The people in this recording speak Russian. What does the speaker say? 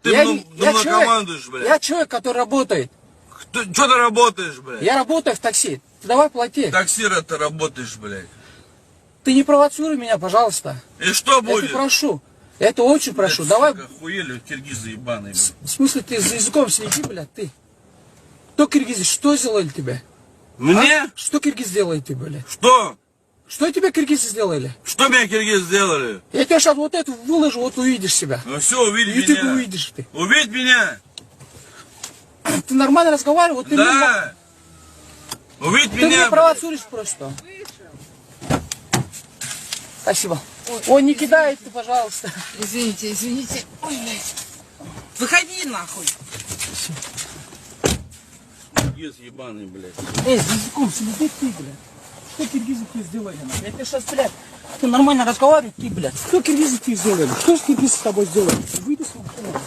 Ты Я мной командуешь, блядь. Я человек, который работает. Что ты работаешь, блядь? Я работаю в такси. Ты давай плати. Таксира ты работаешь, блядь. Ты не провоцируй меня, пожалуйста. И что будет? Я тебя прошу. Я это очень прошу. Давай. Охуели, киргизы ебаные, блядь. В смысле, ты за языком следи, блядь, ты. Кто киргизы? Что сделали тебе? Мне? А? Что киргиз делает тебе, блядь? Что? Что тебе киргизы сделали? Что меня киргизы сделали? Я тебе сейчас вот эту выложу, вот увидишь себя. Ну все, увидь И ты меня. увидишь ты. Увидь меня. Ты нормально разговариваешь? Вот ты Да. Увидь Ты меня. меня провоцируешь просто. Спасибо. Ой, не кидай ты, пожалуйста. Извините, извините. Ой, блядь. Выходи нахуй. Киргиз ебаный, блядь. Эй, за языком следи ты, блядь. Что киргизы тебе сделали? Я тебе сейчас, блядь, ты нормально разговариваешь, ты, блядь. Что киргизы тебе сделали? Что же киргизы с тобой сделали? Выйди с машины.